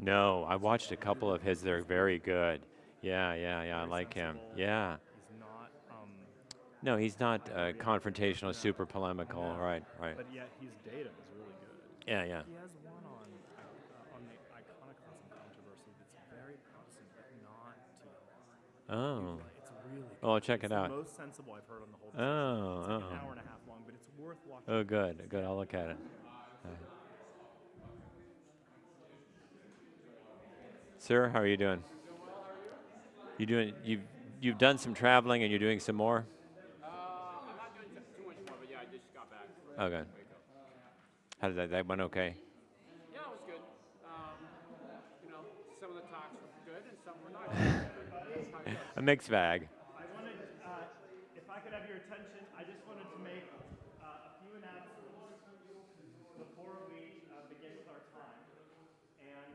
No, I watched a couple Really, of his. They're really very good. good. Yeah, yeah, yeah. I Very like him. sensible. Yeah. He's not No, he's not hyper-reactive. confrontational, No, super polemical. no. Right, right. But yet his data is really good. Yeah, yeah. He has one on the iconoclasm controversy that's very Protestant, but not too hard. Oh, It's really oh, good. I'll check It's it the out. most sensible I've heard on the whole Oh, discussion. It's like an oh, hour and a half long, but it's worth watching oh. twice. Good, good. I'll look at it. Uh, Sir, how are you doing? You doing? You've done some traveling and you're doing some more. I'm not doing too much more, but yeah, I just got back Okay. from Waco. How did that went? Okay. Yeah, it was good. You know, some of the talks were good and some were not good, but that's how it goes. A mixed bag. I wanted, if I could have your attention, I just wanted to make a few announcements before we begin with our time. And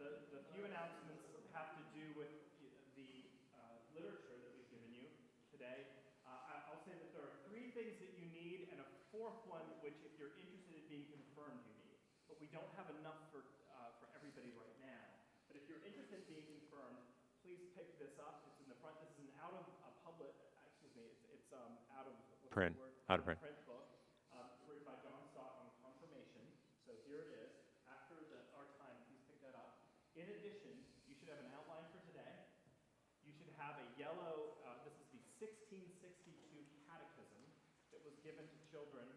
the few announcements have to do with the literature that we've given you today. I'll say that there are three things that you need, and a fourth one, which if you're interested in being confirmed, you need. But we don't have enough for everybody right now. But if you're interested in being confirmed, please pick this up. It's in the front. This is an out of public, excuse me, it's out of, what's the Print. word? Out of print. Print book, written by John Stott on confirmation. So here it is. After our time, please pick that up. In addition, you should have an outline for today. You should have a yellow, this is the 1662 catechism that was given to children,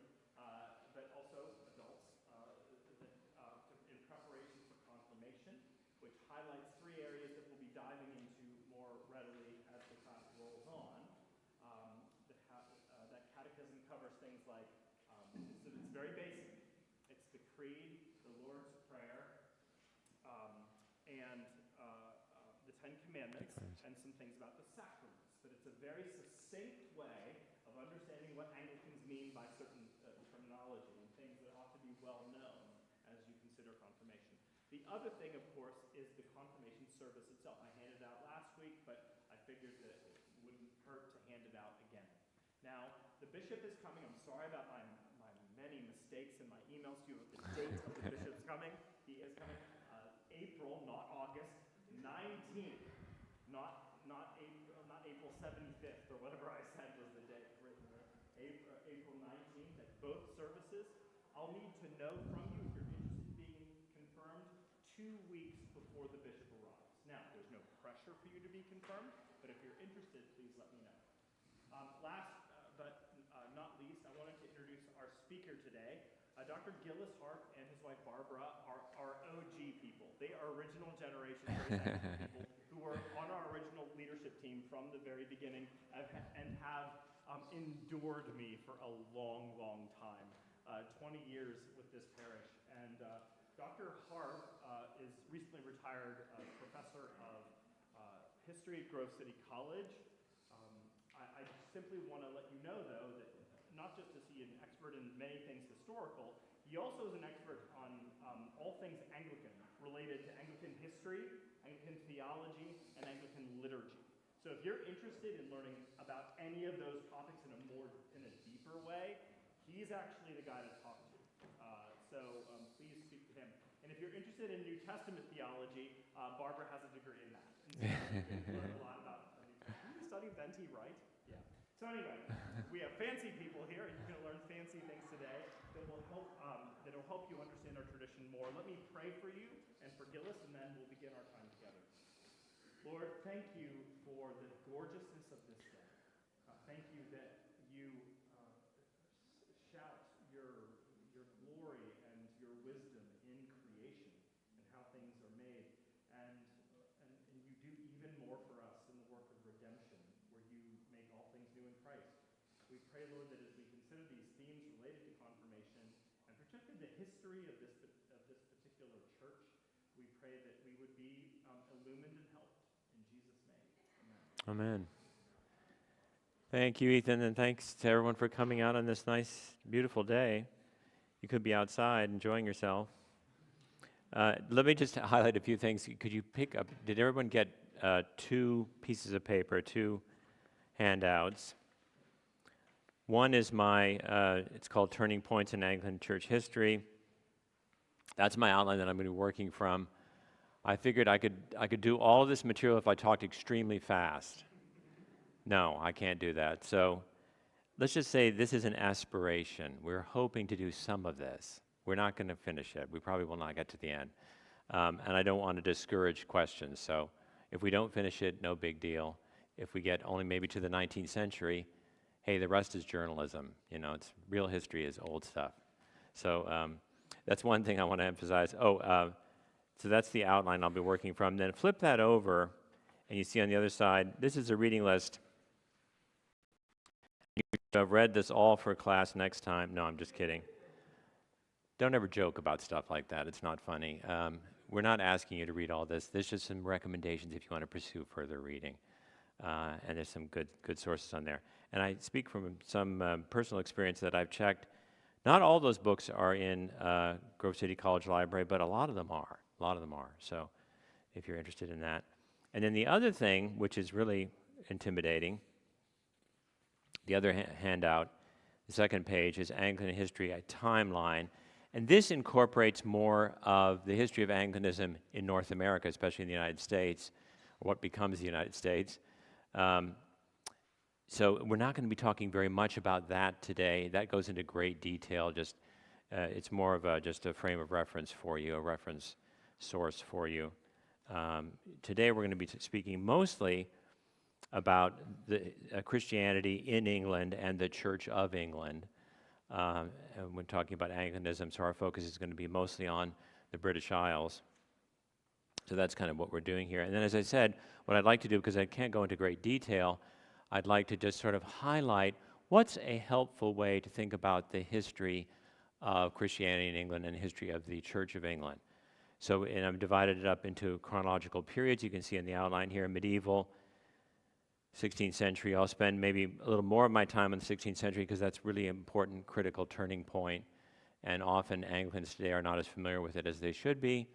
but also adults, in preparation for confirmation, which highlights three areas that we'll be diving into more readily as the class rolls on. That catechism covers things like, so it's very basic. It's the creed, the Lord's Prayer, and the Ten Commandments, and some things about the sacraments. But it's a very succinct way of understanding what Anglicans mean by certain terminology and things that ought to be well known as you consider confirmation. The other thing, of course, is the confirmation service itself. I handed it out last week, but I figured that it wouldn't hurt to hand it out again. Now, the bishop is coming. I'm sorry about my many mistakes in my emails to you with the date of the bishop's coming. He is coming. April, not August, 19th, not April 75th or whatever I said was the date written there. April 19th at both services. I'll need to know from you if you're interested in being confirmed 2 weeks before the bishop arrives. Now, there's no pressure for you to be confirmed, but if you're interested, please let me know. Last but not least, I wanted to introduce our speaker today. Dr. Gillis Harp and his wife Barbara are OG people. They are original generation people who were on our original leadership team from the very beginning and have endured me for a long, long time. 20 years with this parish. And Dr. Harp is recently retired professor of history at Grove City College. I simply want to let you know, though, that not just is he an expert in many things historical, he also is an expert on all things Anglican, related to Anglican history, Anglican theology, and Anglican liturgy. So if you're interested in learning about any of those topics in a deeper way, he's actually the guy to talk to. So please speak to him. And if you're interested in New Testament theology, Barbara has a degree in that. And so you can learn a lot about New Testament. You study Venti, right? Yeah. So anyway, we have fancy people here. You're going to learn fancy things today that will help you understand our tradition more. Let me pray for you and for Gillis, and then we'll begin our time together. Lord, thank you for the gorgeousness of this day. Thank you that you shout your glory and your wisdom in creation and how things are made. And you do even more for us in the work of redemption, where you make all things new in Christ. We pray, Lord, that as we consider these themes related to confirmation, and particularly the history of this particular church, we pray that we would be illumined and helped. In Jesus' name, amen. Amen. Thank you, Ethan, and thanks to everyone for coming out on this nice, beautiful day. You could be outside enjoying yourself. Let me just highlight a few things. Could you pick up, did everyone get 2 pieces of paper, 2 handouts? One is it's called Turning Points in Anglican Church History. That's my outline that I'm going to be working from. I figured I could do all of this material if I talked extremely fast. No, I can't do that. So let's just say this is an aspiration. We're hoping to do some of this. We're not going to finish it. We probably will not get to the end. And I don't want to discourage questions. So if we don't finish it, no big deal. If we get only maybe to the 19th century, hey, the rest is journalism. You know, it's real history is old stuff. So that's one thing I want to emphasize. So that's the outline I'll be working from. Then flip that over, and you see on the other side, this is a reading list. I've read this all for class next time. No, I'm just kidding. Don't ever joke about stuff like that. It's not funny. We're not asking you to read all this. There's just some recommendations if you want to pursue further reading. And there's some good sources on there. And I speak from some personal experience that I've checked. Not all those books are in Grove City College Library, but a lot of them are. A lot of them are. So if you're interested in that. And then the other thing, which is really intimidating, the other handout, the second page, is Anglican History, a timeline. And this incorporates more of the history of Anglicanism in North America, especially in the United States, or what becomes the United States. So we're not going to be talking very much about that today. That goes into great detail. Just it's more of just a frame of reference for you, a reference source for you. Today we're going to be speaking mostly about the Christianity in England and the Church of England. And we're talking about Anglicanism, so our focus is going to be mostly on the British Isles. So that's kind of what we're doing here. And then, as I said, what I'd like to do, because I can't go into great detail, I'd like to just sort of highlight what's a helpful way to think about the history of Christianity in England and the history of the Church of England. So, and I've divided it up into chronological periods. You can see in the outline here, medieval, 16th century. I'll spend maybe a little more of my time on the 16th century because that's really an important critical turning point, and often Anglicans today are not as familiar with it as they should be.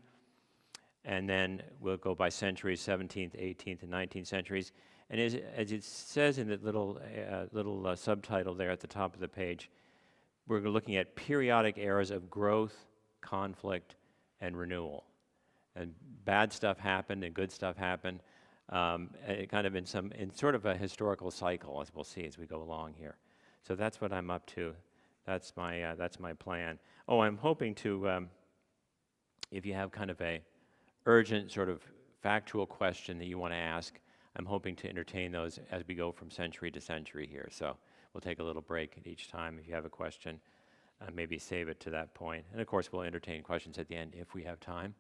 And then we'll go by centuries, 17th, 18th, and 19th centuries. And as it says in the little subtitle there at the top of the page, we're looking at periodic eras of growth, conflict, and renewal. And bad stuff happened and good stuff happened. Kind of in sort of a historical cycle, as we'll see as we go along here. So that's what I'm up to. That's my plan. Oh, I'm hoping to, if you have kind of a urgent sort of factual question that you want to ask, I'm hoping to entertain those as we go from century to century here. So we'll take a little break at each time. If you have a question, maybe save it to that point. And of course, we'll entertain questions at the end if we have time.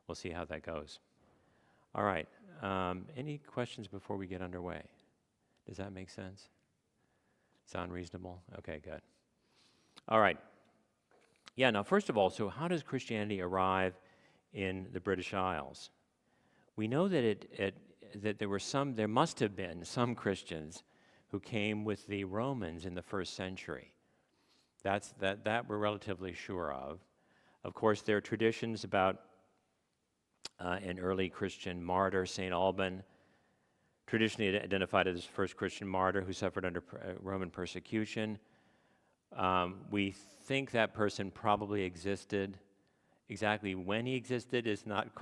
We'll see how that goes. All right. Any questions before we get underway? Does that make sense? Sound reasonable? Okay, good. All right. Yeah, now first of all, so how does Christianity arrive in the British Isles? We know that that there must have been some Christians who came with the Romans in the first century. That we're relatively sure of. Of course, there are traditions about an early Christian martyr, St. Alban, traditionally identified as the first Christian martyr who suffered under Roman persecution. We think that person probably existed. Exactly when he existed is not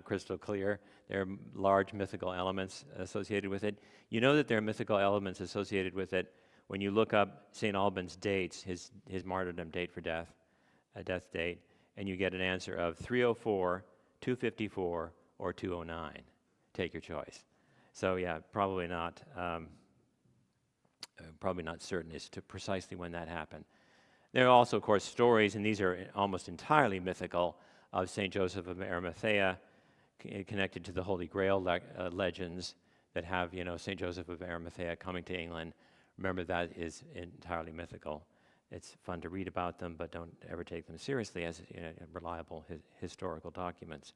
crystal clear. There are large mythical elements associated with it. You know that there are mythical elements associated with it when you look up St. Alban's dates, his martyrdom date for death, a death date, and you get an answer of 304, 254, or 209. Take your choice. So yeah, probably not certain as to precisely when that happened. There are also, of course, stories, and these are almost entirely mythical, of St. Joseph of Arimathea, connected to the Holy Grail legends that have, St. Joseph of Arimathea coming to England. Remember, that is entirely mythical. It's fun to read about them, but don't ever take them seriously as reliable historical documents.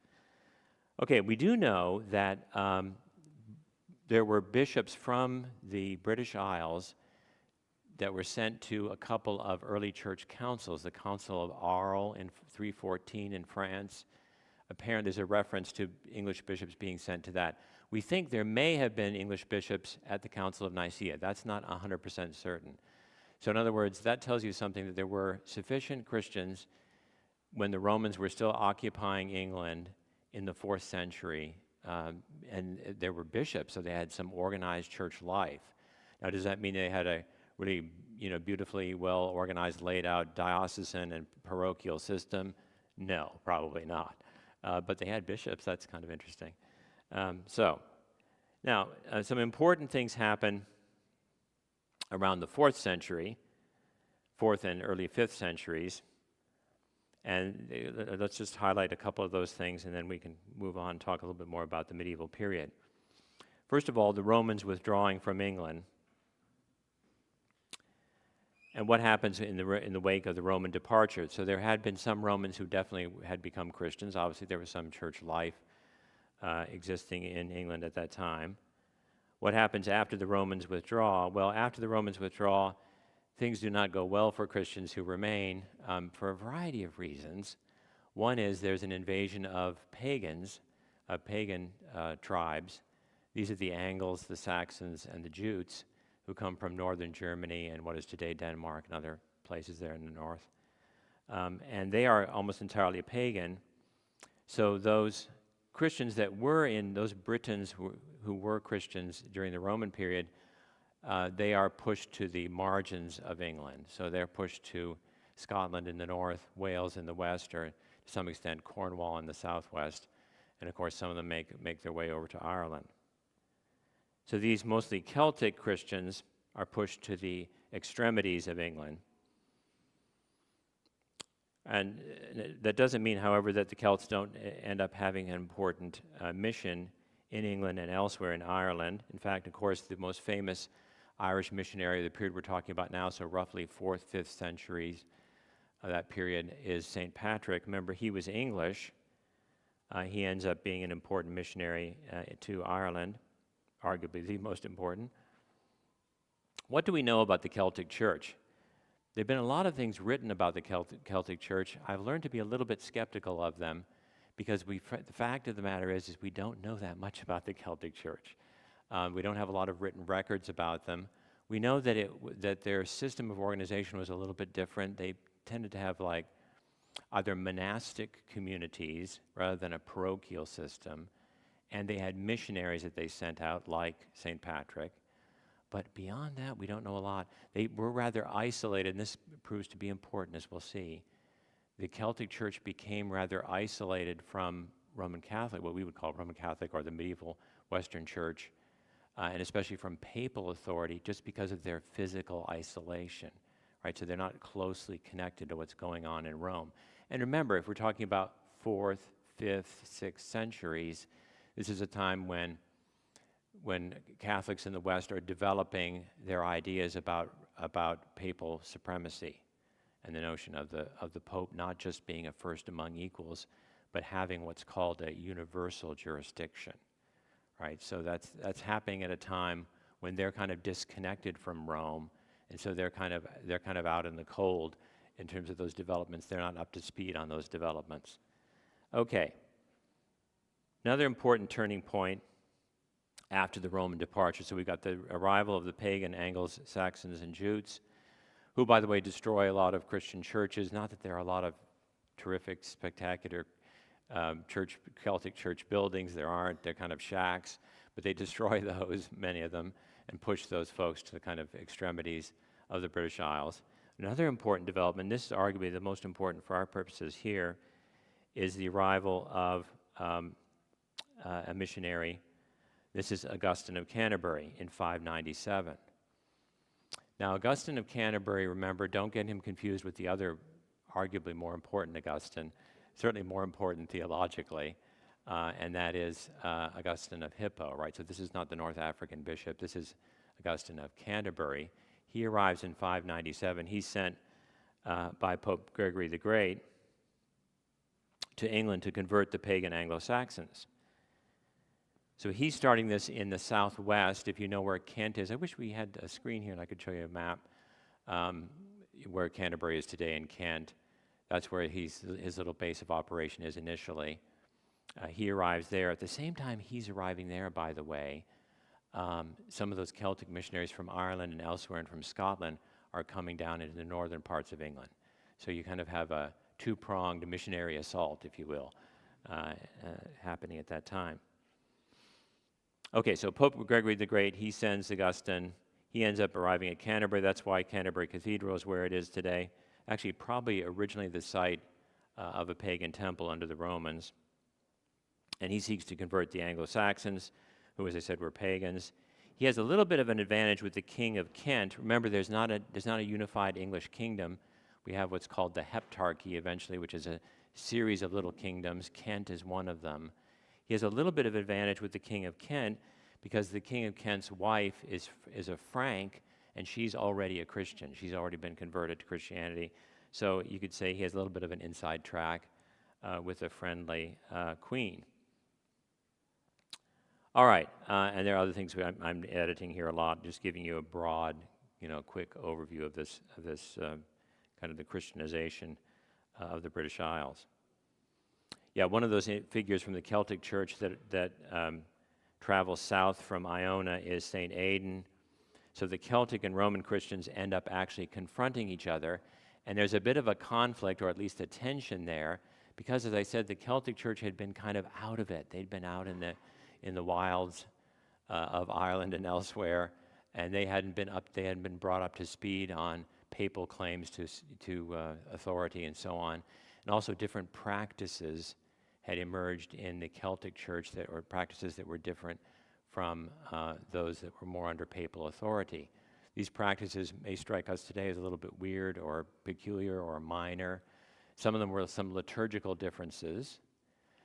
Okay, we do know that there were bishops from the British Isles that were sent to a couple of early church councils, the Council of Arles in 314 in France. Apparently, there's a reference to English bishops being sent to that. We think there may have been English bishops at the Council of Nicaea. That's not 100% certain. So in other words, that tells you something, that there were sufficient Christians when the Romans were still occupying England in the 4th century, and there were bishops, so they had some organized church life. Now, does that mean they had a really, beautifully well organized, laid out diocesan and parochial system? No, probably not. But they had bishops. That's kind of interesting. Now, some important things happen around the 4th century, 4th and early 5th centuries. And let's just highlight a couple of those things, and then we can move on and talk a little bit more about the medieval period. First of all, the Romans withdrawing from England. And what happens in the wake of the Roman departure? So there had been some Romans who definitely had become Christians. Obviously, there was some church life existing in England at that time. What happens after the Romans withdraw? Well, after the Romans withdraw, things do not go well for Christians who remain for a variety of reasons. One is there's an invasion of pagans, pagan tribes. These are the Angles, the Saxons, and the Jutes, who come from northern Germany and what is today Denmark and other places there in the north. And they are almost entirely pagan. So those Christians that were in, those Britons who were Christians during the Roman period, they are pushed to the margins of England. So they're pushed to Scotland in the north, Wales in the west, or to some extent Cornwall in the southwest. And of course, some of them make their way over to Ireland. So these mostly Celtic Christians are pushed to the extremities of England. And that doesn't mean, however, that the Celts don't end up having an important mission in England and elsewhere in Ireland. In fact, of course, the most famous Irish missionary of the period we're talking about now, so roughly 4th, 5th centuries of that period, is St. Patrick. Remember, he was English. He ends up being an important missionary to Ireland, arguably the most important. What do we know about the Celtic Church? There have been a lot of things written about the Celtic Church. I've learned to be a little bit skeptical of them because the fact of the matter is we don't know that much about the Celtic Church. We don't have a lot of written records about them. We know that their system of organization was a little bit different. They tended to have like either monastic communities rather than a parochial system, and they had missionaries that they sent out like St. Patrick. But beyond that, we don't know a lot. They were rather isolated, and this proves to be important, as we'll see. The Celtic Church became rather isolated from Roman Catholic, what we would call Roman Catholic or the medieval Western Church, and especially from papal authority, just because of their physical isolation, right? So they're not closely connected to what's going on in Rome. And remember, if we're talking about 4th, 5th, 6th centuries, this is a time when Catholics in the West are developing their ideas about papal supremacy and the notion of the Pope not just being a first among equals, but having what's called a universal jurisdiction, right? So that's happening at a time when they're kind of disconnected from Rome, and so they're kind of out in the cold in terms of those developments. They're not up to speed on those developments. Okay. Another important turning point after the Roman departure. So we've got the arrival of the pagan Angles, Saxons, and Jutes, who, by the way, destroy a lot of Christian churches. Not that there are a lot of terrific, spectacular Celtic church buildings. There aren't. They're kind of shacks. But they destroy those, many of them, and push those folks to the kind of extremities of the British Isles. Another important development, this is arguably the most important for our purposes here, is the arrival of a missionary. This is Augustine of Canterbury in 597. Now, Augustine of Canterbury, remember, don't get him confused with the other arguably more important Augustine, certainly more important theologically, and that is Augustine of Hippo, right? So this is not the North African bishop. This is Augustine of Canterbury. He arrives in 597. He's sent by Pope Gregory the Great to England to convert the pagan Anglo-Saxons. So he's starting this in the southwest, if you know where Kent is. I wish we had a screen here and I could show you a map where Canterbury is today in Kent. That's where his little base of operation is initially. He arrives there. At the same time he's arriving there, by the way, some of those Celtic missionaries from Ireland and elsewhere and from Scotland are coming down into the northern parts of England. So you kind of have a two-pronged missionary assault, if you will, happening at that time. Okay, so Pope Gregory the Great, he sends Augustine. He ends up arriving at Canterbury. That's why Canterbury Cathedral is where it is today. Actually, probably originally the site of a pagan temple under the Romans. And he seeks to convert the Anglo-Saxons, who, as I said, were pagans. He has a little bit of an advantage with the King of Kent. Remember, there's not a unified English kingdom. We have what's called the Heptarchy eventually, which is a series of little kingdoms. Kent is one of them. He has a little bit of advantage with the King of Kent because the King of Kent's wife is a Frank, and she's already a Christian. She's already been converted to Christianity. So you could say he has a little bit of an inside track with a friendly queen. All right, and there are other things I'm editing here a lot, just giving you a broad, quick overview of this kind of the Christianization of the British Isles. Yeah, one of those figures from the Celtic Church that travels south from Iona is St. Aidan. So the Celtic and Roman Christians end up actually confronting each other, and there's a bit of a conflict, or at least a tension there, because, as I said, the Celtic Church had been kind of out of it. They'd been out in the wilds of Ireland and elsewhere, and they hadn't been brought up to speed on papal claims to authority and so on. And also different practices had emerged in the Celtic Church that were practices that were different from those that were more under papal authority. These practices may strike us today as a little bit weird or peculiar or minor. Some of them were some liturgical differences.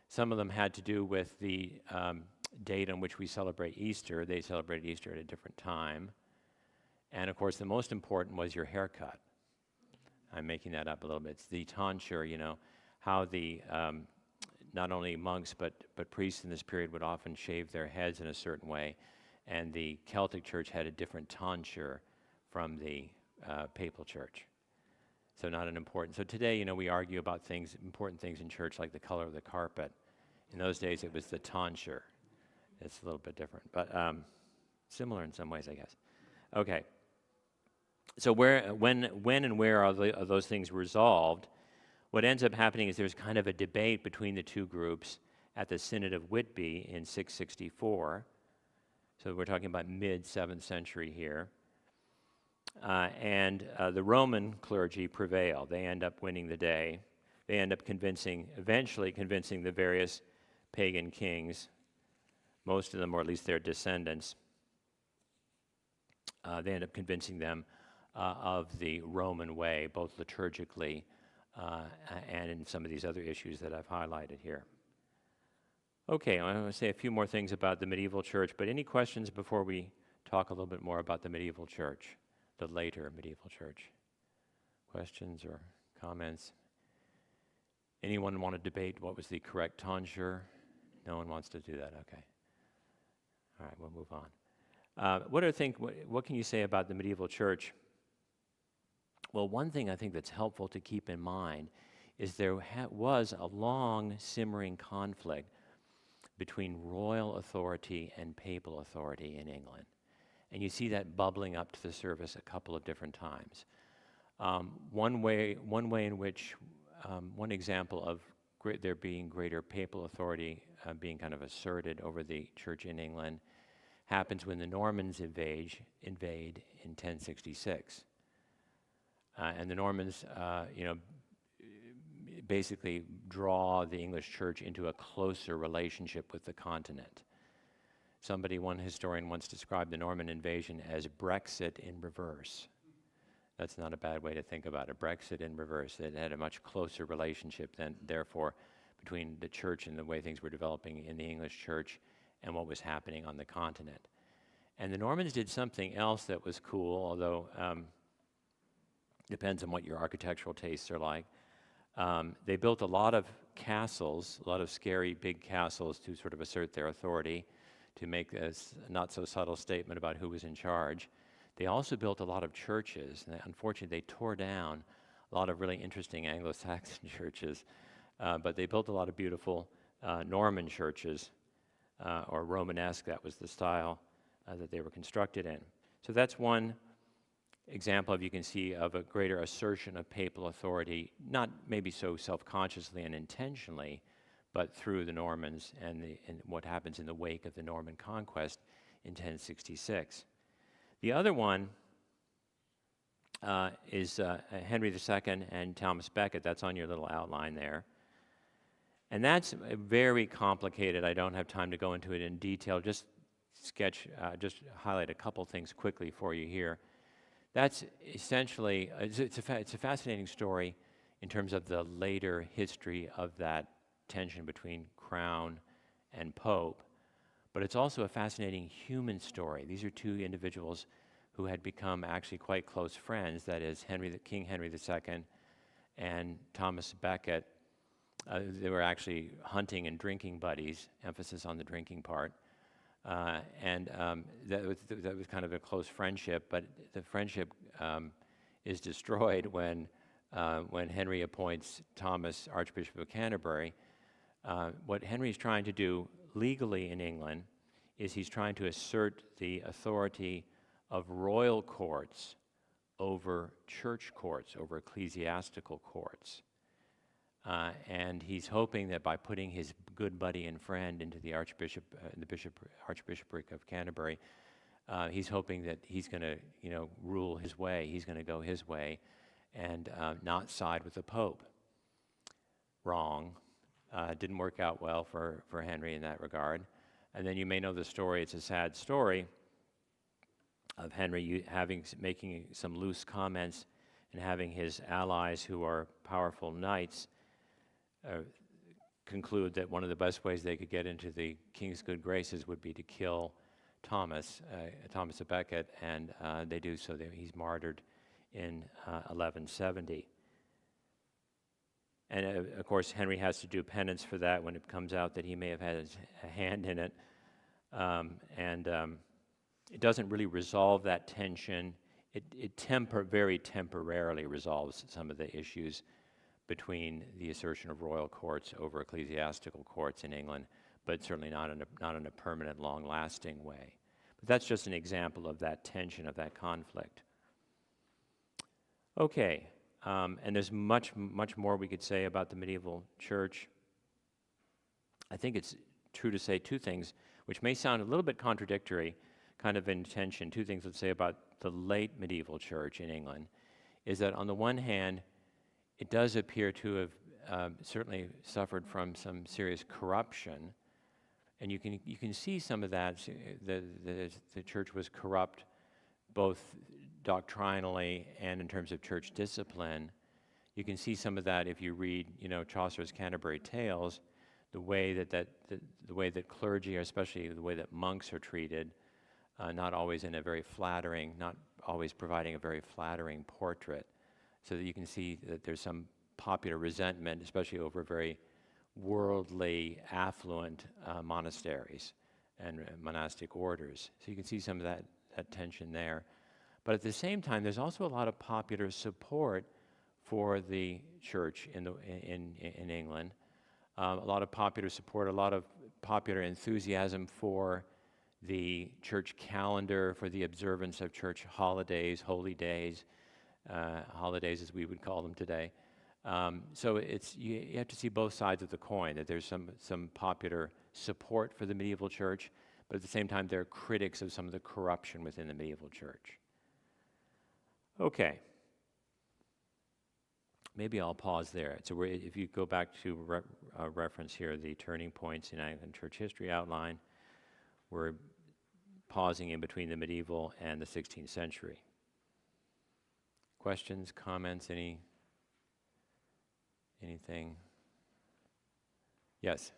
Some of them had to do with the date on which we celebrate Easter. They celebrated Easter at a different time. And of course, the most important was your haircut. I'm making that up a little bit. It's the tonsure, how the not only monks but priests in this period would often shave their heads in a certain way, and the Celtic Church had a different tonsure from the papal church. So not an important. So today, we argue about important things in church, like the color of the carpet. In those days, it was the tonsure. It's a little bit different, but similar in some ways, I guess. Okay. So when and where are those things resolved? What ends up happening is there's kind of a debate between the two groups at the Synod of Whitby in 664. So we're talking about mid-7th century here. And the Roman clergy prevail. They end up winning the day. They end up eventually convincing the various pagan kings, most of them, or at least their descendants, they end up convincing them of the Roman way, both liturgically and in some of these other issues that I've highlighted here. Okay, I want to say a few more things about the medieval church, but any questions before we talk a little bit more about the medieval church, the later medieval church? Questions or comments? Anyone want to debate what was the correct tonsure? No one wants to do that, okay. All right, we'll move on. What can you say about the medieval church? Well, one thing I think that's helpful to keep in mind is there was a long simmering conflict between royal authority and papal authority in England. And you see that bubbling up to the surface a couple of different times. One example of there being greater papal authority being kind of asserted over the church in England happens when the Normans invade in 1066. And the Normans, basically draw the English church into a closer relationship with the continent. One historian once described the Norman invasion as Brexit in reverse. That's not a bad way to think about it. Brexit in reverse. It had a much closer relationship therefore, between the church and the way things were developing in the English church and what was happening on the continent. And the Normans did something else that was cool, although depends on what your architectural tastes are like. They built a lot of castles, a lot of scary big castles to sort of assert their authority, to make a not so subtle statement about who was in charge. They also built a lot of churches, and unfortunately they tore down a lot of really interesting Anglo-Saxon churches, but they built a lot of beautiful Norman churches, or Romanesque. That was the style that they were constructed in. So that's one example you can see of a greater assertion of papal authority, not maybe so self-consciously and intentionally, but through the Normans and what happens in the wake of the Norman conquest in 1066. The other one is Henry II and Thomas Becket. That's on your little outline there. And that's very complicated. I don't have time to go into it in detail. Just highlight a couple things quickly for you here. That's essentially, it's a fascinating story in terms of the later history of that tension between crown and pope. But it's also a fascinating human story. These are two individuals who had become actually quite close friends. That is King Henry II and Thomas Becket. They were actually hunting and drinking buddies, emphasis on the drinking part. That was kind of a close friendship, but the friendship is destroyed when Henry appoints Thomas Archbishop of Canterbury. What Henry's trying to do legally in England is he's trying to assert the authority of royal courts over church courts, over ecclesiastical courts. And he's hoping that by putting his good buddy and friend into the Archbishopric of Canterbury, he's hoping that he's going to, rule his way. He's going to go his way and not side with the Pope. Wrong. Didn't work out well for Henry in that regard. And then you may know the story. It's a sad story of Henry making some loose comments and having his allies, who are powerful knights, conclude that one of the best ways they could get into the king's good graces would be to kill Thomas of Becket, and they do so. He's martyred in 1170. And of course, Henry has to do penance for that when it comes out that he may have had a hand in it. It doesn't really resolve that tension. It very temporarily resolves some of the issues between the assertion of royal courts over ecclesiastical courts in England, but certainly not in a permanent, long-lasting way. But that's just an example of that tension, of that conflict. Okay, and there's much more we could say about the medieval church. I think it's true to say two things, which may sound a little bit contradictory, kind of in tension. Two things to say about the late medieval church in England is that on the one hand, it does appear to have certainly suffered from some serious corruption, and you can see some of that. The church was corrupt, both doctrinally and in terms of church discipline. You can see some of that if you read, Chaucer's Canterbury Tales, the way that clergy, or especially the way that monks are treated, not always not always providing a very flattering portrait. So that you can see that there's some popular resentment, especially over very worldly, affluent monasteries and monastic orders. So you can see some of that tension there. But at the same time, there's also a lot of popular support for the church in England. A lot of popular support, a lot of popular enthusiasm for the church calendar, for the observance of church holidays, holy days, holidays as we would call them today. So you have to see both sides of the coin, that there's some popular support for the medieval church, but at the same time, there are critics of some of the corruption within the medieval church. Okay. Maybe I'll pause there. So if you go back to reference here, the turning points in Anglican church history outline, we're pausing in between the medieval and the 16th century. Questions, comments, anything? Yes?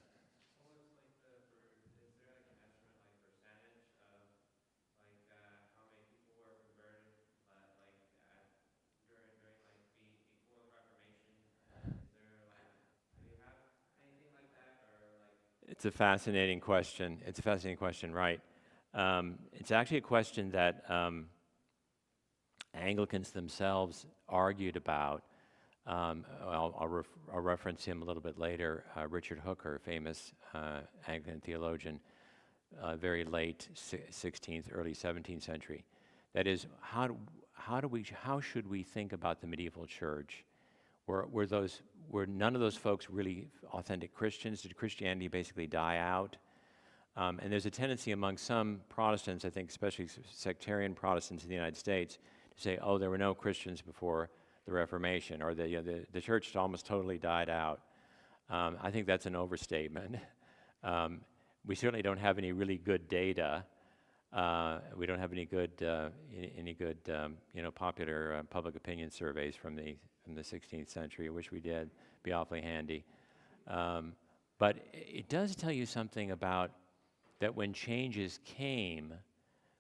It's a fascinating question. Right? It's actually a question that Anglicans themselves argued about. I'll reference him a little bit later. Richard Hooker, famous Anglican theologian, very late 16th, early 17th century. That is, how should we think about the medieval church? Were those were none of those folks really authentic Christians? Did Christianity basically die out? And there's a tendency among some Protestants, I think especially sectarian Protestants in the United States, to say, oh, there were no Christians before the Reformation, or the church almost totally died out. I think that's an overstatement. We certainly don't have any really good data. We don't have any good, popular public opinion surveys from the 16th century. I wish we did. Be awfully handy. But it does tell you something about that when changes came,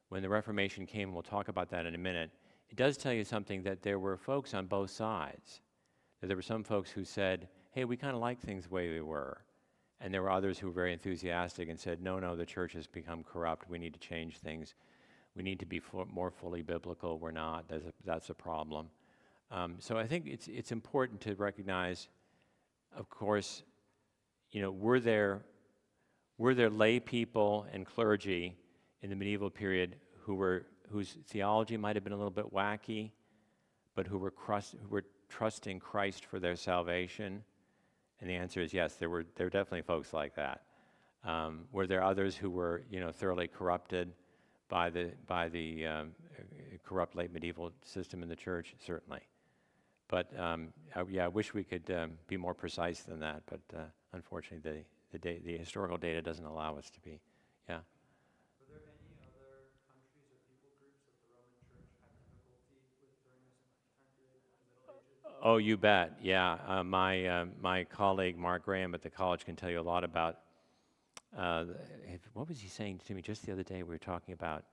when the Reformation came, we'll talk about that in a minute, it does tell you something that there were folks on both sides. That there were some folks who said, hey, we kind of like things the way they were. And there were others who were very enthusiastic and said, no, the church has become corrupt. We need to change things. We need to be more fully biblical. We're not. That's a problem. So I think it's important to recognize, of course, were there lay people and clergy in the medieval period whose theology might have been a little bit wacky, but who were trusting Christ for their salvation? And the answer is yes. There were definitely folks like that. Were there others who were thoroughly corrupted by the corrupt late medieval system in the church? Certainly. But I wish we could be more precise than that. But unfortunately, the historical data doesn't allow us to be. Yeah. Were there any other countries or people groups that the Roman Church had difficulty with during this time period in the Middle Ages? Oh, you bet. Yeah, my colleague Mark Graham at the college can tell you a lot about. What was he saying to me just the other day? We were talking about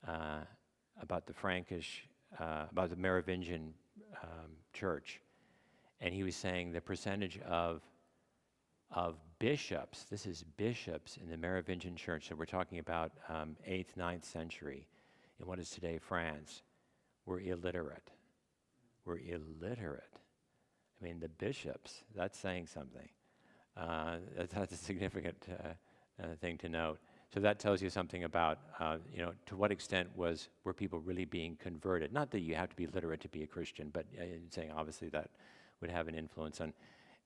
the Frankish, about the Merovingian church, and he was saying the percentage of bishops. This is bishops in the Merovingian church. So we're talking about 8th, 9th century, in what is today France, were illiterate. Were illiterate. I mean, the bishops, that's saying something. That's a significant thing to note. So that tells you something about, to what extent were people really being converted? Not that you have to be literate to be a Christian, but saying obviously that would have an influence on,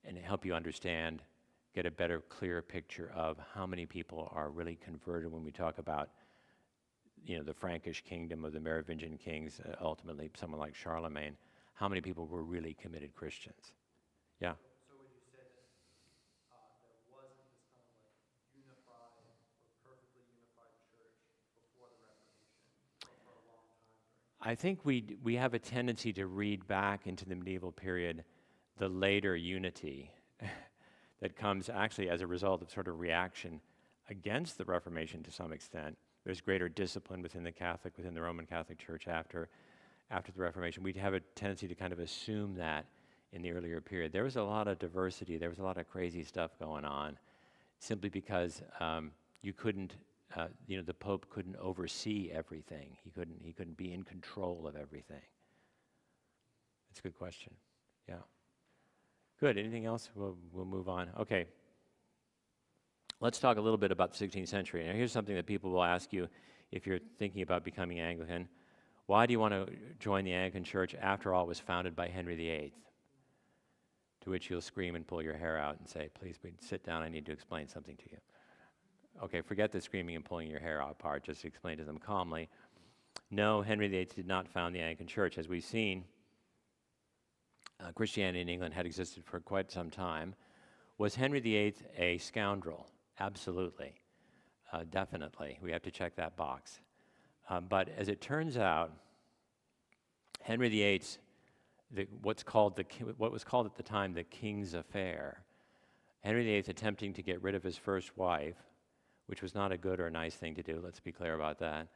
and help you understand, get a better, clear picture of how many people are really converted when we talk about, the Frankish kingdom of the Merovingian kings, ultimately someone like Charlemagne. How many people were really committed Christians? Yeah. So would you say that there wasn't this kind of like unified or perfectly unified church before the Reformation for a long time? I think we have a tendency to read back into the medieval period the later unity that comes actually as a result of sort of reaction against the Reformation to some extent. There's greater discipline within the Roman Catholic Church after the Reformation. We'd have a tendency to kind of assume that in the earlier period. There was a lot of diversity. There was a lot of crazy stuff going on, simply because you couldn't, the Pope couldn't oversee everything. He couldn't be in control of everything. That's a good question. Yeah. Good. Anything else? We'll move on. Okay. Let's talk a little bit about the 16th century. Now, here's something that people will ask you if you're thinking about becoming Anglican. Why do you want to join the Anglican Church? After all, it was founded by Henry VIII. To which you'll scream and pull your hair out and say, please sit down, I need to explain something to you. Okay, forget the screaming and pulling your hair out part, just explain to them calmly. No, Henry VIII did not found the Anglican Church. As we've seen, Christianity in England had existed for quite some time. Was Henry VIII a scoundrel? Absolutely. Definitely. We have to check that box. But as it turns out, Henry VIII's, what was called at the time the King's Affair, Henry VIII attempting to get rid of his first wife, which was not a good or nice thing to do, let's be clear about that,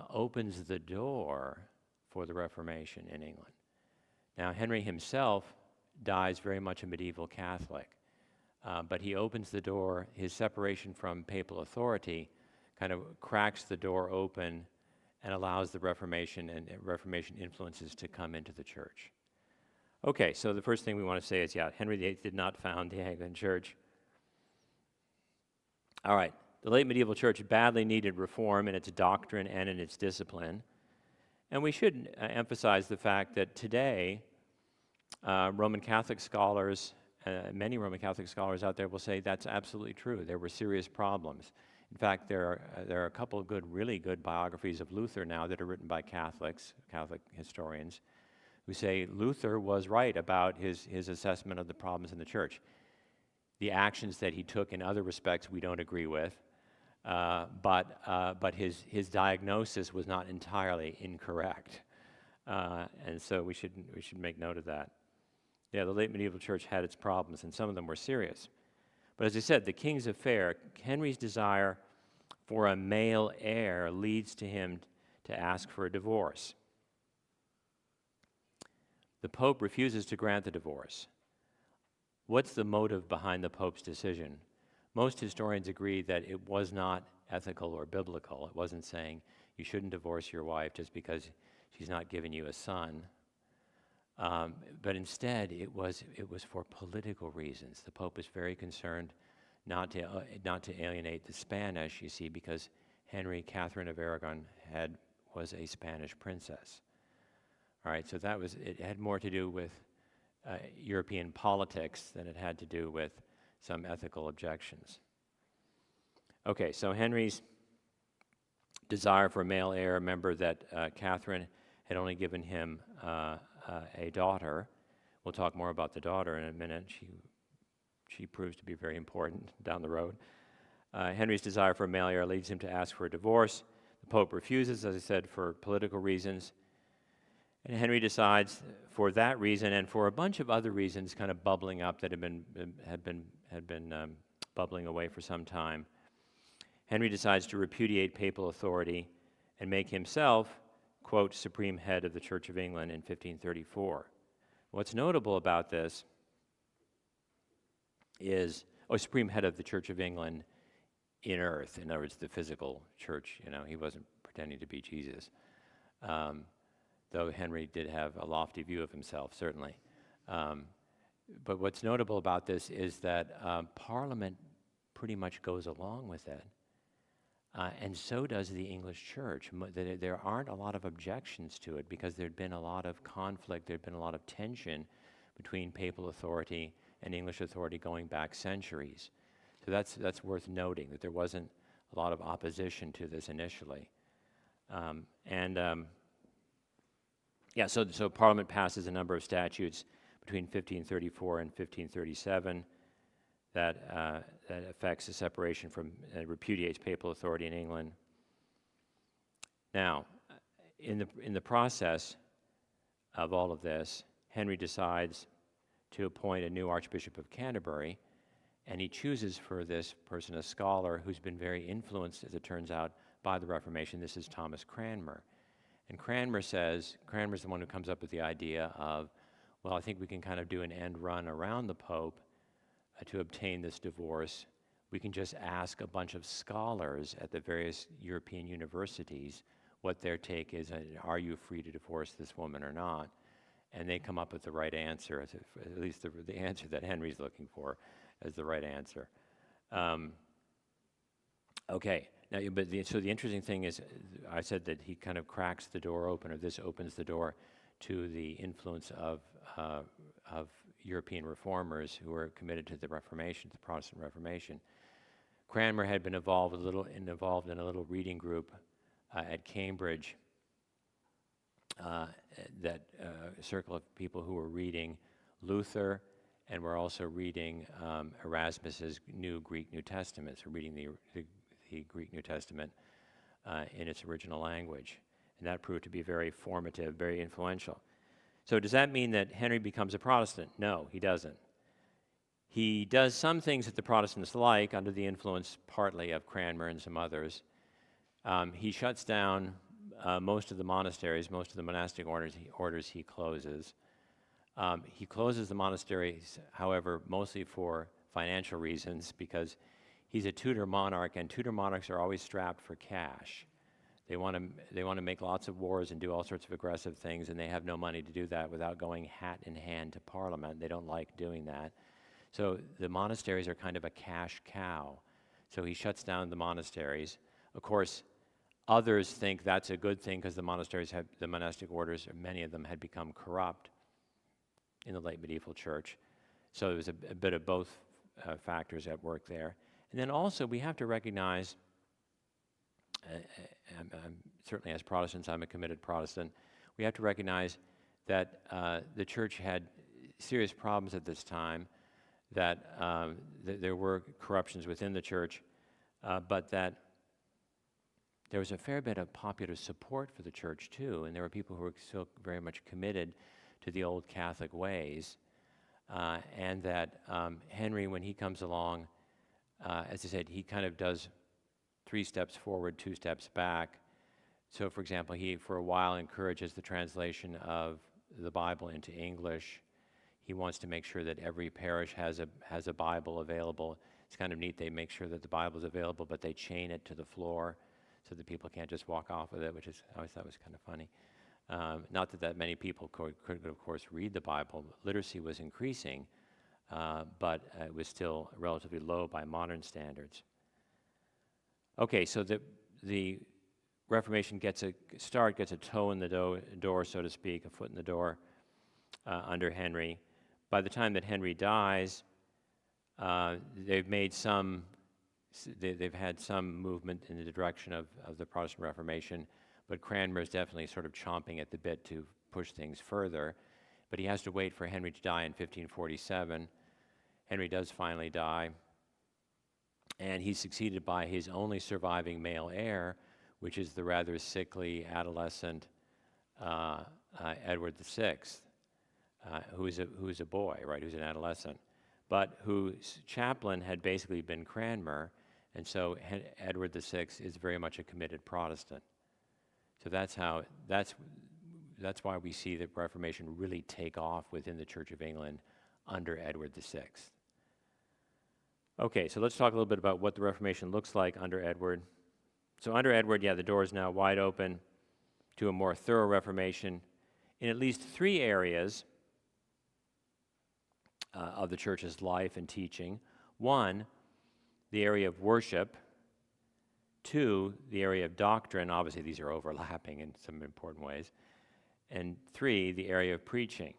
opens the door for the Reformation in England. Now, Henry himself dies very much a medieval Catholic, but he opens the door. His separation from papal authority kind of cracks the door open and allows the Reformation and Reformation influences to come into the church. Okay, so the first thing we want to say is, Henry VIII did not found the Anglican Church. All right, the late medieval church badly needed reform in its doctrine and in its discipline. And we should emphasize the fact that today, Roman Catholic scholars, many Roman Catholic scholars out there will say that's absolutely true. There were serious problems. In fact, there are a couple of really good biographies of Luther now that are written by Catholics, Catholic historians, who say Luther was right about his assessment of the problems in the church. The actions that he took in other respects we don't agree with, but his diagnosis was not entirely incorrect, and so we should make note of that. Yeah, the late medieval church had its problems, and some of them were serious. But as I said, the king's affair, Henry's desire for a male heir leads to him to ask for a divorce. The Pope refuses to grant the divorce. What's the motive behind the Pope's decision? Most historians agree that it was not ethical or biblical. It wasn't saying you shouldn't divorce your wife just because she's not giving you a son. But instead, it was for political reasons. The Pope was very concerned not to alienate the Spanish, you see, because Catherine of Aragon was a Spanish princess. All right, so it had more to do with European politics than it had to do with some ethical objections. Okay, so Henry's desire for a male heir, remember that Catherine had only given him a daughter. We'll talk more about the daughter in a minute. She proves to be very important down the road. Henry's desire for a male heir leads him to ask for a divorce. The Pope refuses, as I said, for political reasons. And Henry decides, for that reason and for a bunch of other reasons, kind of bubbling up that had been bubbling away for some time, Henry decides to repudiate papal authority and make himself, quote, supreme head of the Church of England in 1534. What's notable about this is, supreme head of the Church of England in earth, in other words, the physical church. He wasn't pretending to be Jesus, though Henry did have a lofty view of himself, certainly. But what's notable about this is that Parliament pretty much goes along with it. And so does the English church. There aren't a lot of objections to it because there'd been a lot of conflict, there'd been a lot of tension between papal authority and English authority going back centuries. So that's worth noting, that there wasn't a lot of opposition to this initially. So Parliament passes a number of statutes between 1534 and 1537 that affects the separation from, repudiates papal authority in England. Now, in the process of all of this, Henry decides to appoint a new Archbishop of Canterbury, and he chooses for this person a scholar who's been very influenced, as it turns out, by the Reformation. This is Thomas Cranmer. And Cranmer's the one who comes up with the idea of, well, I think we can kind of do an end run around the Pope to obtain this divorce. We can just ask a bunch of scholars at the various European universities what their take is, are you free to divorce this woman or not? And they come up with the right answer, at least the answer that Henry's looking for as the right answer. Okay, now, so the interesting thing is, I said that he kind of cracks the door open, or this opens the door to the influence of European reformers who were committed to the Reformation, the Protestant Reformation. Cranmer had been involved in a little reading group at Cambridge, a circle of people who were reading Luther, and were also reading Erasmus's Greek New Testament, so reading the Greek New Testament in its original language. And that proved to be very formative, very influential. So does that mean that Henry becomes a Protestant? No, he doesn't. He does some things that the Protestants like, under the influence partly of Cranmer and some others. He shuts down most of the monasteries, most of the monastic orders he closes. He closes the monasteries, however, mostly for financial reasons, because he's a Tudor monarch, and Tudor monarchs are always strapped for cash. They want to make lots of wars and do all sorts of aggressive things, and they have no money to do that without going hat in hand to Parliament. They don't like doing that. So the monasteries are kind of a cash cow. So he shuts down the monasteries. Of course, others think that's a good thing because the monastic orders, many of them had become corrupt. in the late medieval church. So there was a bit of both factors at work there. And then also we have to recognize, certainly as Protestants, I'm a committed Protestant, we have to recognize that the church had serious problems at this time, that there were corruptions within the church, but that there was a fair bit of popular support for the church too, and there were people who were still very much committed to the old Catholic ways, and that Henry, when he comes along, as I said, he kind of does 3 steps forward, 2 steps back. So, for example, he for a while encourages the translation of the Bible into English. He wants to make sure that every parish has a Bible available. It's kind of neat. They make sure that the Bible is available, but they chain it to the floor so that people can't just walk off with it, which is I always thought was kind of funny. Not that many people could, of course, read the Bible. Literacy was increasing, but it was still relatively low by modern standards. Okay, so the Reformation gets a start, gets a toe in the door, so to speak, a foot in the door under Henry. By the time that Henry dies, they've had some movement in the direction of the Protestant Reformation, but Cranmer is definitely sort of chomping at the bit to push things further. But he has to wait for Henry to die in 1547. Henry does finally die, and he's succeeded by his only surviving male heir, which is the rather sickly adolescent Edward VI, who is a boy, right, who's an adolescent, but whose chaplain had basically been Cranmer, and so Edward VI is very much a committed Protestant. So that's why we see the Reformation really take off within the Church of England under Edward VI. Okay, so let's talk a little bit about what the Reformation looks like under Edward. So under Edward, the door is now wide open to a more thorough Reformation in at least 3 areas of the church's life and teaching. 1, the area of worship. 2, the area of doctrine. Obviously, these are overlapping in some important ways. And 3, the area of preaching.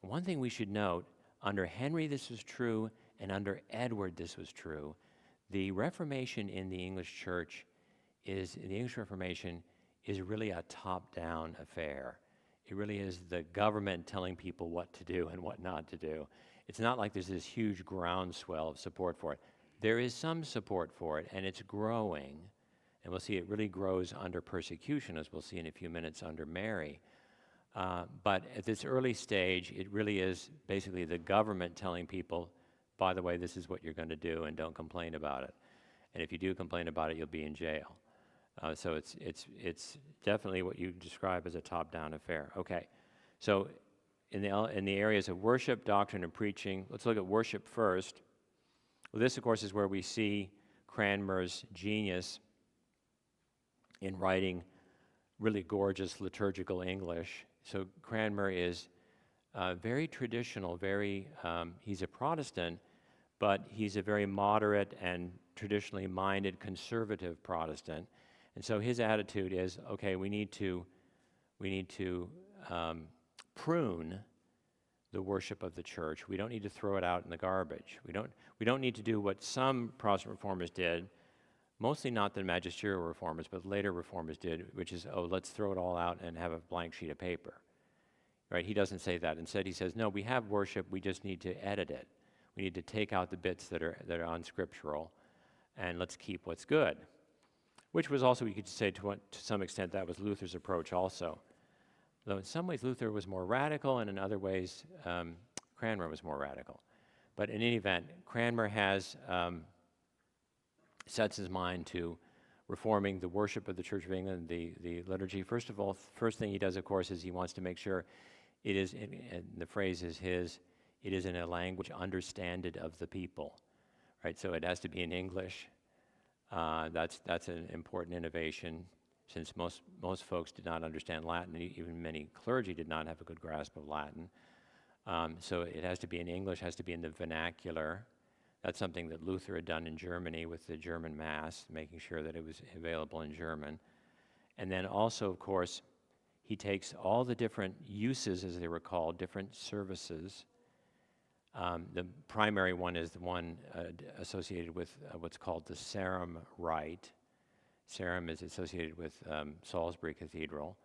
One thing we should note, under Henry this was true, and under Edward this was true. The Reformation in the English church the English Reformation is really a top-down affair. It really is the government telling people what to do and what not to do. It's not like there's this huge groundswell of support for it. There is some support for it, and it's growing. And we'll see it really grows under persecution, as we'll see in a few minutes under Mary. But at this early stage, it really is basically the government telling people, by the way, this is what you're going to do, and don't complain about it. And if you do complain about it, you'll be in jail. So it's definitely what you describe as a top-down affair. Okay, so in the areas of worship, doctrine, and preaching, let's look at worship first. Well, this, of course, is where we see Cranmer's genius in writing really gorgeous liturgical English. So Cranmer is very traditional, he's a Protestant, but he's a very moderate and traditionally minded conservative Protestant. And so his attitude is, okay, we need to prune the worship of the church. We don't need to throw it out in the garbage. We don't need to do what some Protestant reformers did, mostly not the magisterial reformers, but later reformers did, which is, let's throw it all out and have a blank sheet of paper. Right? He doesn't say that. Instead, he says, no, we have worship, we just need to edit it. We need to take out the bits that are unscriptural, and let's keep what's good. Which was also, you could say, to some extent, that was Luther's approach also. Though in some ways Luther was more radical, and in other ways Cranmer was more radical. But in any event, Cranmer sets his mind to reforming the worship of the Church of England, the liturgy. First of all, first thing he does, of course, is he wants to make sure it is, and the phrase is his, it is in a language understanded of the people. Right? So it has to be in English. That's an important innovation, since most folks did not understand Latin. Even many clergy did not have a good grasp of Latin. So it has to be in English, has to be in the vernacular. That's something that Luther had done in Germany with the German Mass, making sure that it was available in German. And then also, of course, he takes all the different uses, as they were called, different services. The primary one is the one associated with what's called the Sarum Rite. Sarum is associated with Salisbury Cathedral.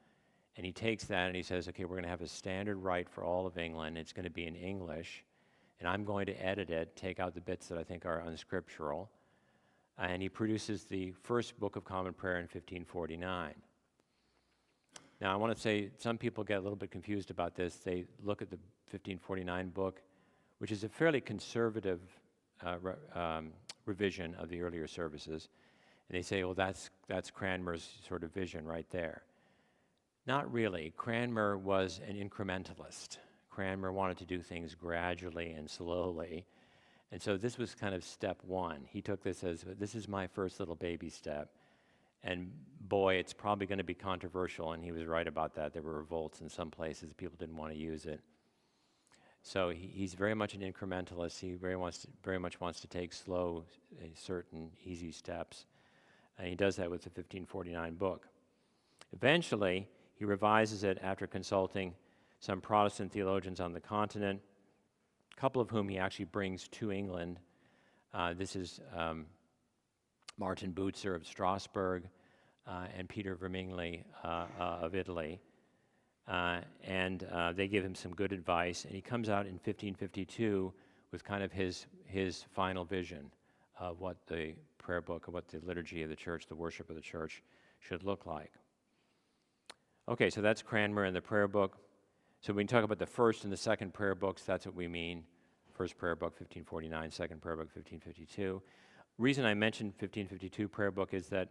And he takes that and he says, okay, we're going to have a standard rite for all of England. It's going to be in English. And I'm going to edit it, take out the bits that I think are unscriptural. And he produces the first Book of Common Prayer in 1549. Now, I want to say some people get a little bit confused about this. They look at the 1549 book, which is a fairly conservative revision of the earlier services, and they say, well, that's Cranmer's sort of vision right there. Not really. Cranmer was an incrementalist. Cranmer wanted to do things gradually and slowly, and so this was kind of step one. He took this as, this is my first little baby step, and boy, it's probably going to be controversial, and he was right about that. There were revolts in some places. People didn't want to use it. So he's very much an incrementalist. He very much wants to take slow, certain, easy steps. And he does that with the 1549 book. Eventually, he revises it after consulting some Protestant theologians on the continent, a couple of whom he actually brings to England. This is Martin Bucer of Strasbourg and Peter Vermigli of Italy. And they give him some good advice, and he comes out in 1552 with kind of his final vision of what the prayer book, of what the liturgy of the church, the worship of the church should look like. Okay, so that's Cranmer and the prayer book. So when we talk about the first and the second prayer books, that's what we mean. First prayer book, 1549, second prayer book, 1552. Reason I mentioned 1552 prayer book is that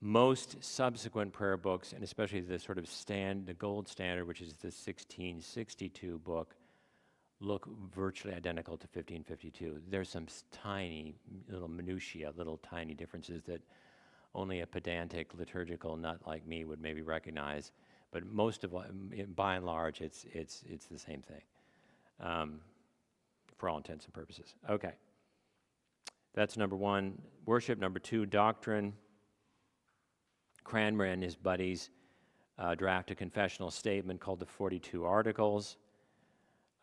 most subsequent prayer books, and especially the sort of the gold standard, which is the 1662 book, look virtually identical to 1552. There's some tiny little minutiae, little tiny differences that only a pedantic liturgical nut like me would maybe recognize. But most of, by and large, it's the same thing, for all intents and purposes. Okay, that's number one, worship. Number two, doctrine. Cranmer and his buddies draft a confessional statement called the 42 Articles.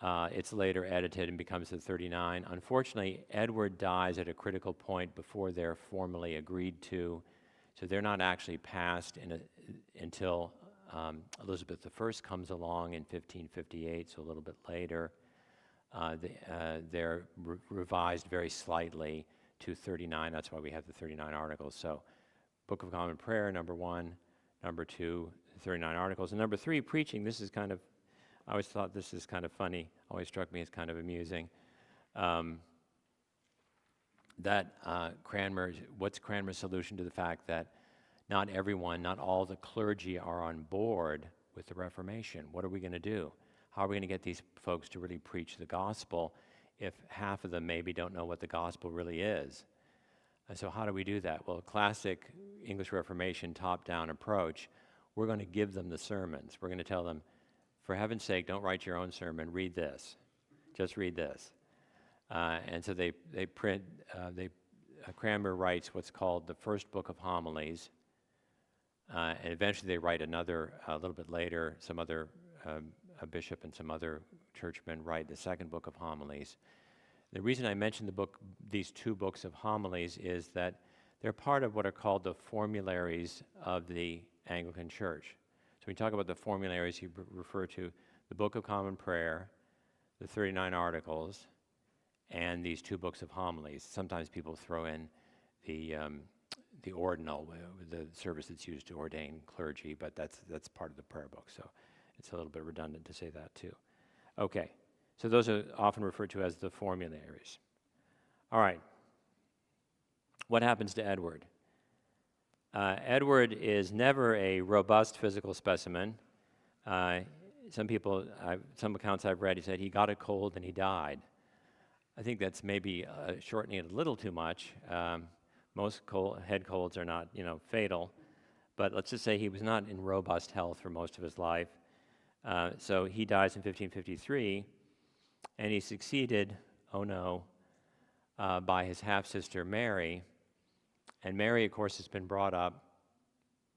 It's later edited and becomes the 39. Unfortunately, Edward dies at a critical point before they're formally agreed to, so they're not actually passed until Elizabeth I comes along in 1558, so a little bit later. They're revised very slightly to 39. That's why we have the 39 Articles. So Book of Common Prayer, number one. Number two, 39 Articles. And number three, preaching. This is kind of, I always thought this is kind of funny, always struck me as kind of amusing. What's Cranmer's solution to the fact that not everyone, not all the clergy are on board with the Reformation? What are we going to do? How are we going to get these folks to really preach the gospel if half of them maybe don't know what the gospel really is? And so how do we do that? Well, classic English Reformation top-down approach, we're going to give them the sermons. We're going to tell them, for heaven's sake, don't write your own sermon, read this. Just read this. And so Cranmer writes what's called the First Book of Homilies, and eventually they write another, a little bit later, some other, a bishop and some other churchmen write the Second Book of Homilies. The reason I mention these two books of homilies is that they're part of what are called the formularies of the Anglican Church. So when you talk about the formularies, you refer to the Book of Common Prayer, the 39 Articles, and these two books of homilies. Sometimes people throw in the ordinal, the service that's used to ordain clergy, but that's part of the prayer book, so it's a little bit redundant to say that too. Okay. So those are often referred to as the formularies. All right. What happens to Edward? Edward is never a robust physical specimen. Some accounts I've read, he said he got a cold and he died. I think that's maybe shortening it a little too much. Most head colds are not, fatal, but let's just say he was not in robust health for most of his life. So he dies in 1553. And he's succeeded, by his half-sister Mary. And Mary, of course, has been brought up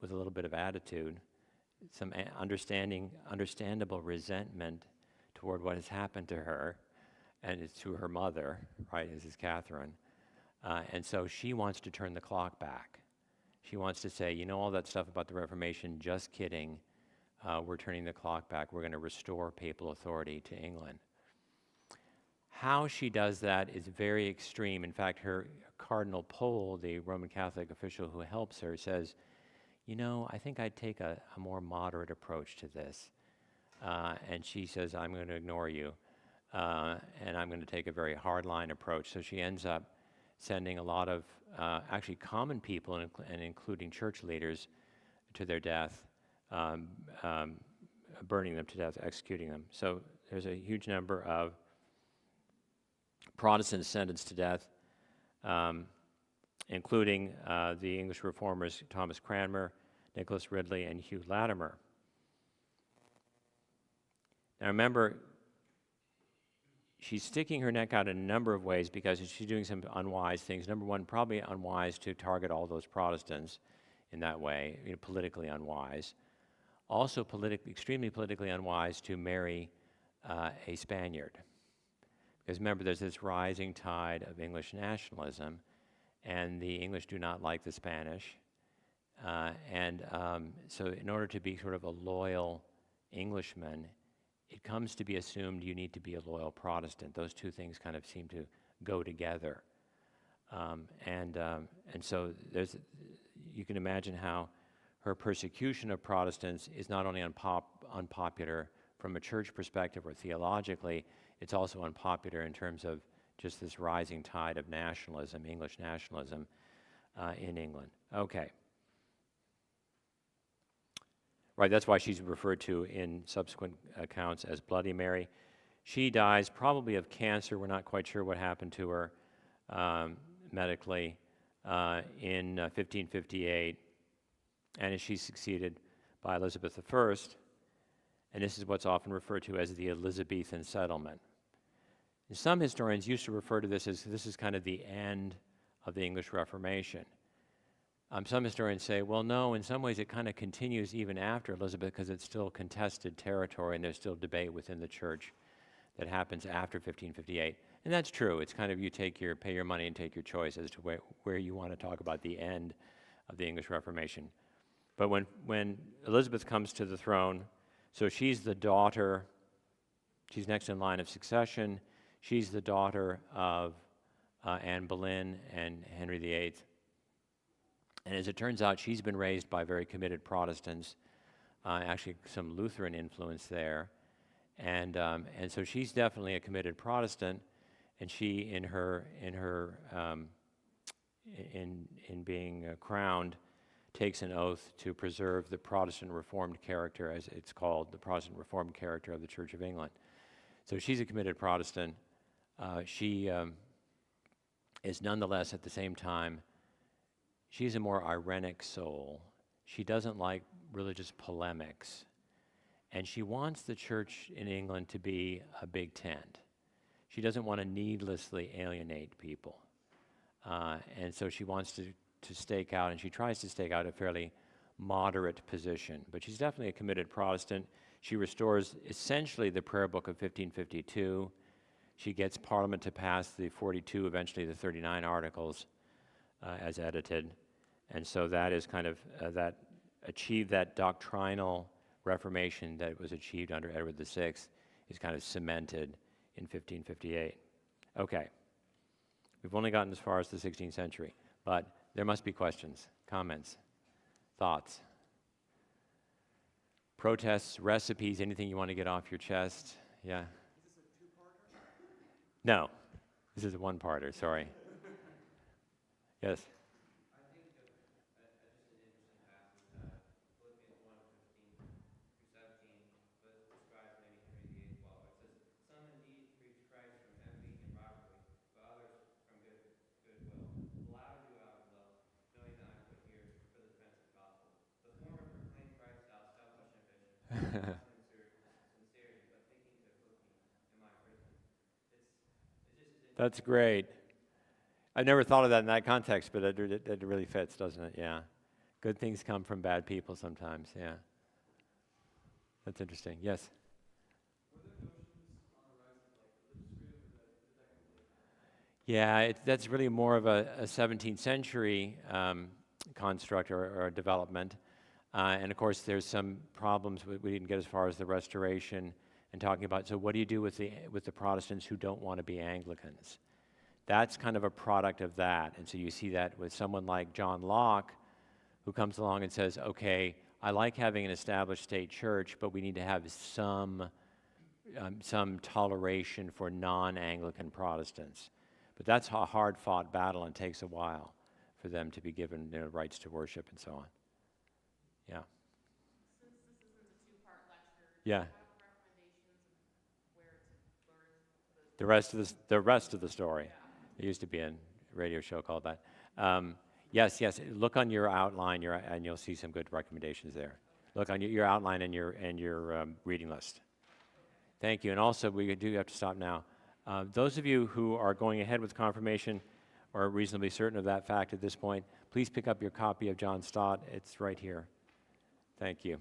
with a little bit of attitude. some understandable resentment toward what has happened to her, and it's to her mother, right? This is Catherine. And so she wants to turn the clock back. She wants to say, you know, all that stuff about the Reformation, just kidding. We're turning the clock back. We're going to restore papal authority to England. How she does that is very extreme. In fact, her Cardinal Pole, the Roman Catholic official who helps her, says, you know, I think I'd take a more moderate approach to this. And she says, I'm going to ignore you, and I'm going to take a very hardline approach. So she ends up sending a lot of actually common people, and including church leaders, to their death, burning them to death, executing them. So there's a huge number of Protestants sentenced to death, including the English reformers Thomas Cranmer, Nicholas Ridley, and Hugh Latimer. Now remember, she's sticking her neck out in a number of ways because she's doing some unwise things. Number one, probably unwise to target all those Protestants in that way, you know, politically unwise. Also extremely politically unwise to marry a Spaniard. Because remember, there's this rising tide of English nationalism, and the English do not like the Spanish. So in order to be sort of a loyal Englishman, it comes to be assumed you need to be a loyal Protestant. Those two things kind of seem to go together. And so you can imagine how her persecution of Protestants is not only unpopular from a church perspective or theologically, it's also unpopular in terms of just this rising tide of nationalism, English nationalism in England. Okay. Right, that's why she's referred to in subsequent accounts as Bloody Mary. She dies probably of cancer. We're not quite sure what happened to her medically in 1558. And she's succeeded by Elizabeth I. And this is what's often referred to as the Elizabethan settlement. And some historians used to refer to this as kind of the end of the English Reformation. Some historians say, well, no, in some ways it kind of continues even after Elizabeth because it's still contested territory and there's still debate within the church that happens after 1558. And that's true. It's kind of pay your money and take your choice as to where you want to talk about the end of the English Reformation. But when Elizabeth comes to the throne, so she's the daughter, she's next in line of succession. She's the daughter of Anne Boleyn and Henry VIII. And as it turns out, she's been raised by very committed Protestants, actually some Lutheran influence there. And so she's definitely a committed Protestant, and she, in being crowned, takes an oath to preserve the Protestant Reformed character, as it's called, the Protestant Reformed character of the Church of England. So she's a committed Protestant. She is nonetheless, at the same time, she's a more irenic soul. She doesn't like religious polemics. And she wants the church in England to be a big tent. She doesn't want to needlessly alienate people. And so she wants to stake out, and she tries to stake out a fairly moderate position. But she's definitely a committed Protestant. She restores essentially the prayer book of 1552. She gets Parliament to pass the 42, eventually the 39 articles as edited. And so that is kind of, that achieved that doctrinal Reformation that was achieved under Edward VI is kind of cemented in 1558. Okay. We've only gotten as far as the 16th century, but there must be questions, comments, thoughts, protests, recipes, anything you want to get off your chest. Yeah? Is this a two-parter? No. This is a one-parter, sorry. Yes? I think just an interesting passage, Philippians 1:15 through 17, but describes maybe Henry VIII well. It says, "Some indeed preach Christ from envy and rivalry, but others from goodwill. The latter do out of love, knowing that I am put here for the defense of the gospel. The former proclaim Christ out of selfish ambition, not sincerity, but thinking to afflict me in my prison." That's great. I never thought of that in that context, but it really fits, doesn't it? Yeah. Good things come from bad people sometimes, yeah. That's interesting. Yes? Yeah, that's really more of a 17th century construct or development. And of course, there's some problems. We didn't get as far as the Restoration and talking about, so what do you do with the Protestants who don't want to be Anglicans? That's kind of a product of that. And so you see that with someone like John Locke, who comes along and says, okay, I like having an established state church, but we need to have some toleration for non-Anglican Protestants. But that's a hard-fought battle and takes a while for them to be given rights to worship and so on. Yeah. Since this isn't a two-part lecture, Yeah. do you have recommendations of where to learn The rest of the story. There used to be a radio show called that. Yes. Look on your outline, and you'll see some good recommendations there. Look on your outline and your reading list. Thank you. And also, we do have to stop now. Those of you who are going ahead with confirmation or are reasonably certain of that fact at this point, please pick up your copy of John Stott. It's right here. Thank you.